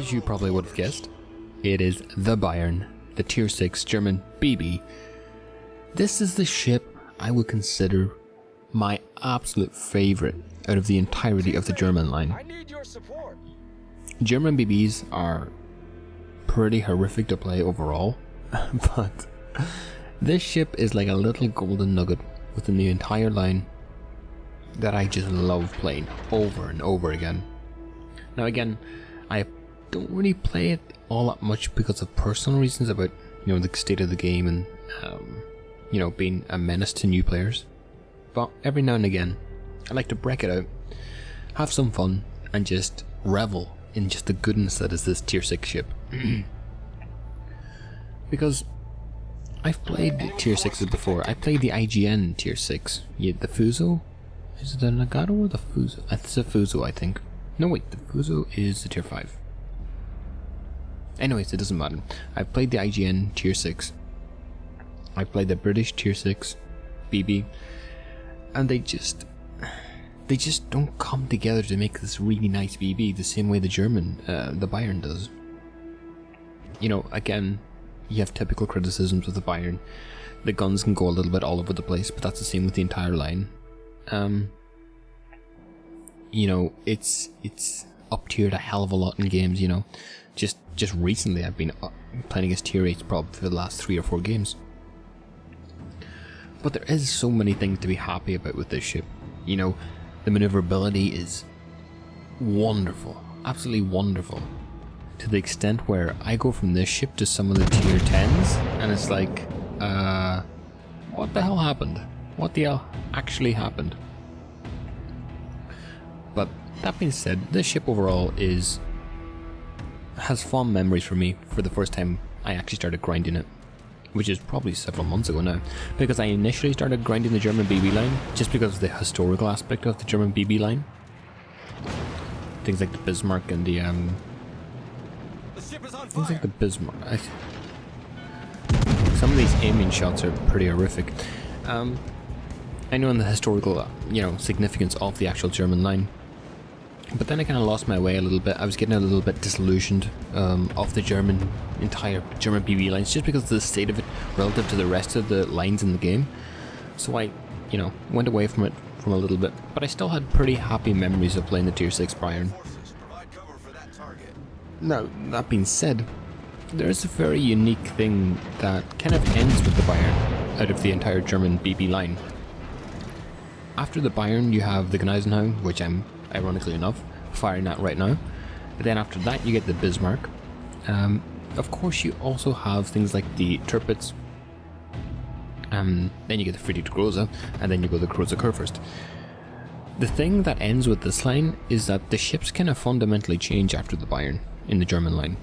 as you probably would have guessed, it is the Bayern, the Tier 6 German BB. This is the ship I would consider my absolute favourite out of the entirety of the German line. German BBs are pretty horrific to play overall, but this ship is like a little golden nugget within the entire line that I just love playing over and over again. Now again, I don't really play it all that much because of personal reasons about, the state of the game and, being a menace to new players. But every now and again, I like to break it out, have some fun, and just revel in just the goodness that is this Tier 6 ship. Because I've played the Tier 6s before. I played the IGN Tier 6. Yeah, the Fuso? Is it the Nagato or the Fuso? It's the Fuso, I think. No wait, the Fuso is the Tier 5. Anyways, it doesn't matter. I've played the IGN Tier 6. I played the British Tier 6 BB. And they just don't come together to make this really nice BB the same way the German, the Bayern does. Again, you have typical criticisms of the Bayern. The guns can go a little bit all over the place, but that's the same with the entire line. It's up tiered a hell of a lot in games, Just recently I've been playing against Tier 8 probably for the last 3 or 4 games. But there is so many things to be happy about with this ship. The maneuverability is wonderful, absolutely wonderful. To the extent where I go from this ship to some of the Tier 10s, and it's like, what the hell happened? What the hell actually happened? But that being said, this ship overall has fond memories for me for the first time I actually started grinding it, which is probably several months ago now, because I initially started grinding the German BB line just because of the historical aspect of the German BB line. Things like the Bismarck and the things like the Bismarck. Some of these aiming shots are pretty horrific. I know in the historical, significance of the actual German line. But then I kind of lost my way a little bit. I was getting a little bit disillusioned of the entire German BB lines, just because of the state of it relative to the rest of the lines in the game. So I, went away from it for a little bit. But I still had pretty happy memories of playing the Tier 6 Bayern. Now, that being said, there is a very unique thing that kind of ends with the Bayern out of the entire German BB line. After the Bayern, you have the Gneisenau, which I'm, ironically enough, firing at right now. Then after that, you get the Bismarck. Of course, you also have things like the Tirpitz. Then you get the Friedrich Grosse, and then you go the Grosse Kurfürst. The thing that ends with this line is that the ships kind of fundamentally change after the Bayern in the German line.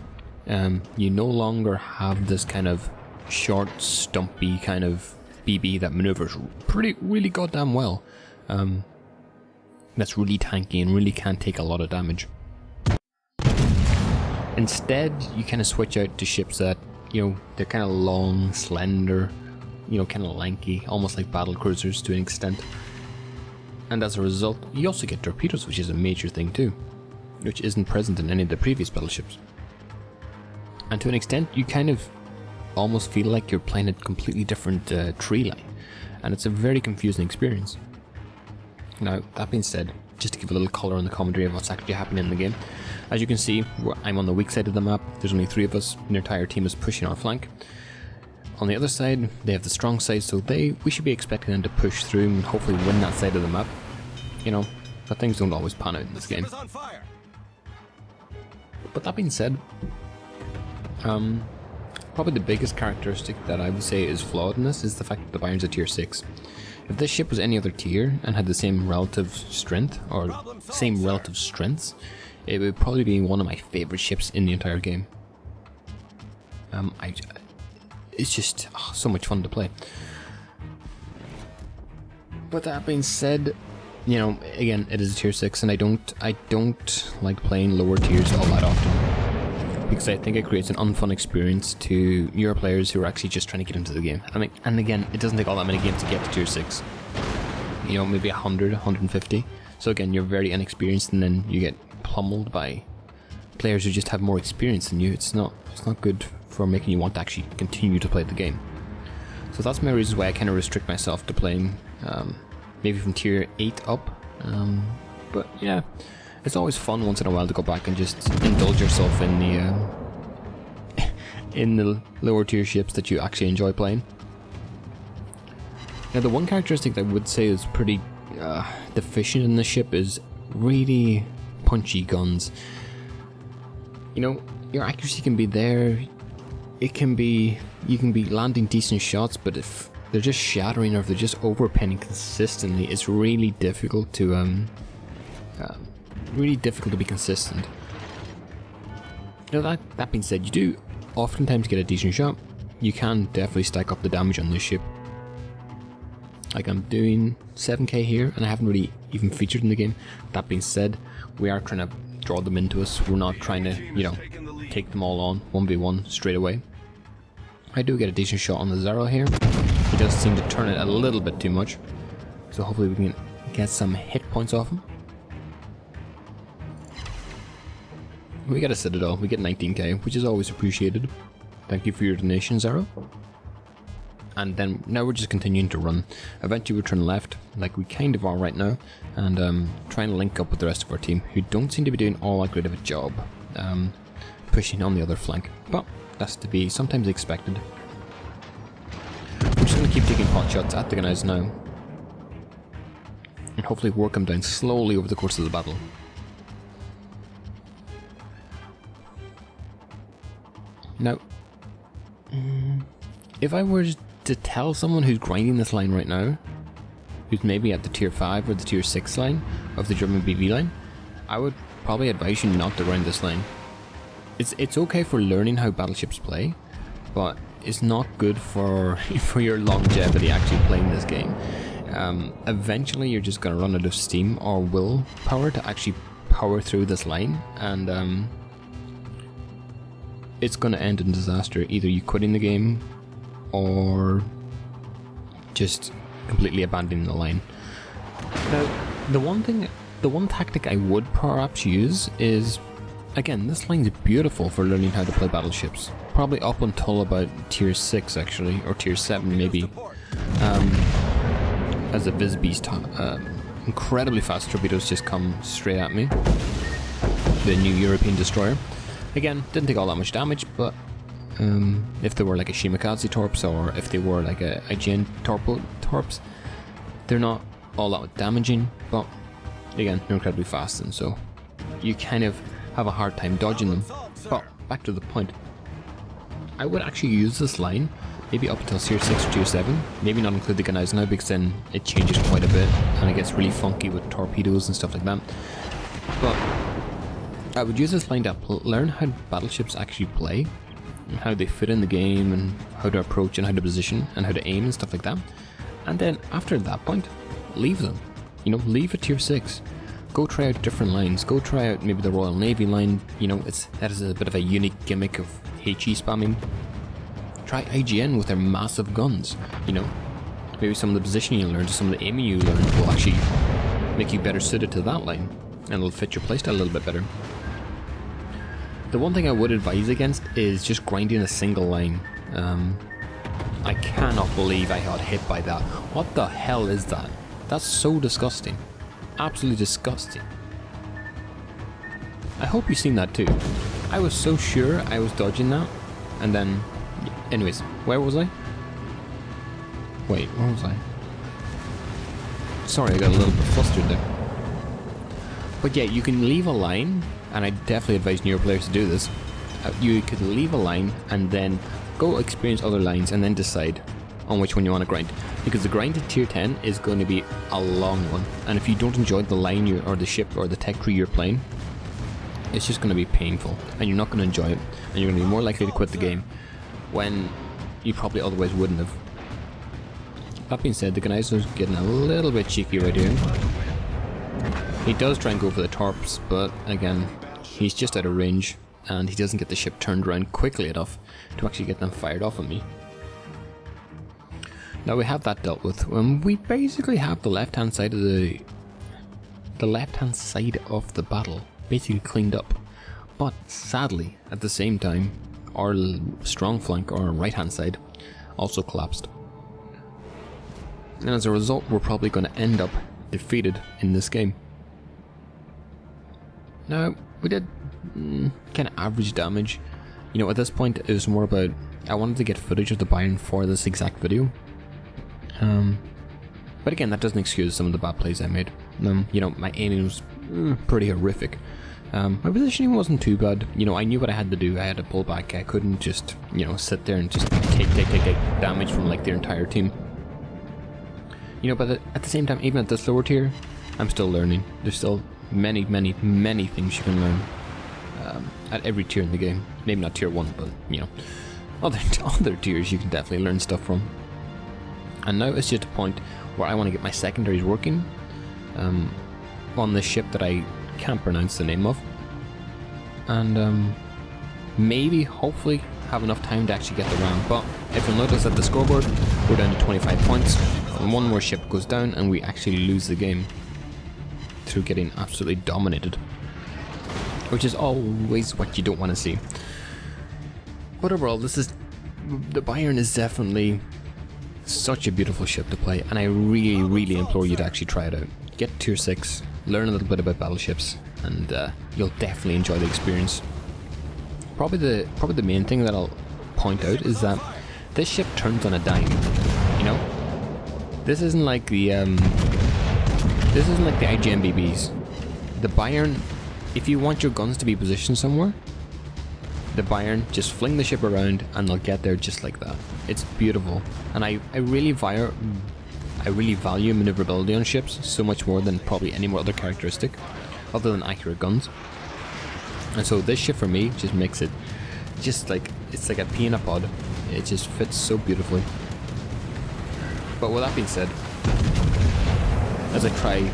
You no longer have this kind of short, stumpy kind of BB that maneuvers really goddamn well. That's really tanky and really can take a lot of damage. Instead, you kind of switch out to ships that, they're kind of long, slender, kind of lanky, almost like battle cruisers to an extent. And as a result, you also get torpedoes, which is a major thing too, which isn't present in any of the previous battleships. And to an extent, you kind of almost feel like you're playing a completely different tree line, and it's a very confusing experience. Now, that being said, just to give a little colour on the commentary of what's actually happening in the game, as you can see, I'm on the weak side of the map. There's only 3 of us, and their entire team is pushing our flank. On the other side, they have the strong side, so we should be expecting them to push through and hopefully win that side of the map. But things don't always pan out in this game. But that being said, probably the biggest characteristic that I would say is flawed in this is the fact that the Bayern's a Tier 6. If this ship was any other tier and had the same relative strength, or same relative strengths, it would probably be one of my favourite ships in the entire game. It's just so much fun to play. But that being said, again, it is a Tier 6, and I don't like playing lower tiers all that often, because I think it creates an unfun experience to newer players who are actually just trying to get into the game. And again, it doesn't take all that many games to get to Tier 6. Maybe 100, 150. So again, you're very inexperienced, and then you get pummeled by players who just have more experience than you. It's not good for making you want to actually continue to play the game. So that's my reasons why I kind of restrict myself to playing maybe from tier 8 up. But yeah, it's always fun once in a while to go back and just indulge yourself in the lower tier ships that you actually enjoy playing. Now the one characteristic that I would say is pretty deficient in the ship is really punchy guns. You know, your accuracy can be there, you can be landing decent shots, but if they're just shattering or if they're just overpinning consistently, it's really difficult to be consistent. Now that being said, you do oftentimes get a decent shot. You can definitely stack up the damage on this ship. Like I'm doing 7k here and I haven't really even featured in the game. That being said, we are trying to draw them into us. We're not trying to, you know, take them all on 1v1 straight away. I do get a decent shot on the Zero here. He does seem to turn it a little bit too much. So hopefully we can get some hit points off him. We get a Citadel, we get 19k, which is always appreciated. Thank you for your donation, Zero. And then now we're just continuing to run. Eventually we turn left, like we kind of are right now, and try and link up with the rest of our team, who don't seem to be doing all that great of a job pushing on the other flank. But that's to be sometimes expected. I'm just going to keep taking pot shots at the guys now, and hopefully work them down slowly over the course of the battle. Now, if I were to tell someone who's grinding this line right now, who's maybe at the tier 5 or the tier 6 line of the German BV line, I would probably advise you not to grind this line. It's okay for learning how battleships play, but it's not good for your longevity actually playing this game. Eventually you're just going to run out of steam or willpower to actually power through this line, and it's going to end in disaster. Either you quitting the game or just completely abandoning the line. Now, the one tactic I would perhaps use is, again, this line's beautiful for learning how to play battleships. Probably up until about tier 6 actually, or tier 7 maybe. As the Visbeast incredibly fast torpedoes just come straight at me. The new European destroyer. Again, didn't take all that much damage, but if they were like a Shimakaze Torps or if they were like a IGN Torps, they're not all that damaging, but again, they're incredibly fast, and so you kind of have a hard time dodging them. But back to the point, I would actually use this line maybe up until tier 6 or tier 7, maybe not include the Gunais now because then it changes quite a bit and it gets really funky with torpedoes and stuff like that. But I would use this line to learn how battleships actually play, and how they fit in the game, and how to approach and how to position and how to aim and stuff like that. And then after that point, leave them. You know, leave at tier 6. Go try out different lines. Go try out maybe the Royal Navy line. You know, that is a bit of a unique gimmick of HE spamming. Try IGN with their massive guns. You know, maybe some of the positioning you learned, some of the aiming you learned will actually make you better suited to that line, and it'll fit your playstyle a little bit better. The one thing I would advise against is just grinding a single line. I cannot believe I got hit by that. What the hell is that? That's so disgusting. Absolutely disgusting. I hope you've seen that too. I was so sure I was dodging that, and then... Anyways, where was I? Wait, where was I? Sorry, I got a little bit flustered there. But yeah, you can leave a line, and I definitely advise newer players to do this. You could leave a line and then go experience other lines and then decide on which one you want to grind. Because the grind to tier 10 is going to be a long one, and if you don't enjoy the line or the ship or the tech tree you're playing, it's just going to be painful and you're not going to enjoy it, and you're going to be more likely to quit the game when you probably otherwise wouldn't have. That being said, the Gunais is getting a little bit cheeky right here. He does try and go for the torps, but again, he's just out of range and he doesn't get the ship turned around quickly enough to actually get them fired off on me. Now we have that dealt with. We basically have the left-hand side of the battle basically cleaned up. But sadly, at the same time, our strong flank, our right hand side, also collapsed. And as a result, we're probably going to end up defeated in this game. Now, we did kind of average damage. You know, at this point, it was more about, I wanted to get footage of the Bayern for this exact video. But again, that doesn't excuse some of the bad plays I made. You know, my aiming was pretty horrific. My positioning wasn't too bad. You know, I knew what I had to do. I had to pull back. I couldn't just, you know, sit there and just take damage from like their entire team. You know, but at the same time, even at this lower tier, I'm still learning. There's still many things you can learn at every tier in the game. Maybe not tier 1, but, you know, other tiers you can definitely learn stuff from. And now it's just a point where I want to get my secondaries working on this ship that I can't pronounce the name of, and maybe, hopefully, have enough time to actually get the ram. But if you'll notice at the scoreboard, we're down to 25 points, and one more ship goes down and we actually lose the game through getting absolutely dominated, which is always what you don't want to see. But overall, the Bayern is definitely such a beautiful ship to play, and I really implore you to actually try it out. Get tier 6, learn a little bit about battleships, and you'll definitely enjoy the experience. Probably the main thing that I'll point out is that this ship turns on a dime. You know, this isn't like the IGMBBs. The Bayern, if you want your guns to be positioned somewhere, the Bayern just fling the ship around and they'll get there just like that. It's beautiful, and I really value maneuverability on ships so much more than probably any more other characteristic other than accurate guns. And so this ship for me just makes it just like, it's like a pea in a pod. It just fits so beautifully. But with that being said, as I try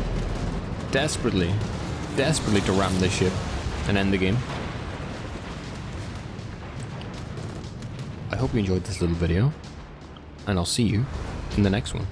desperately to ram this ship and end the game, I hope you enjoyed this little video, and I'll see you in the next one.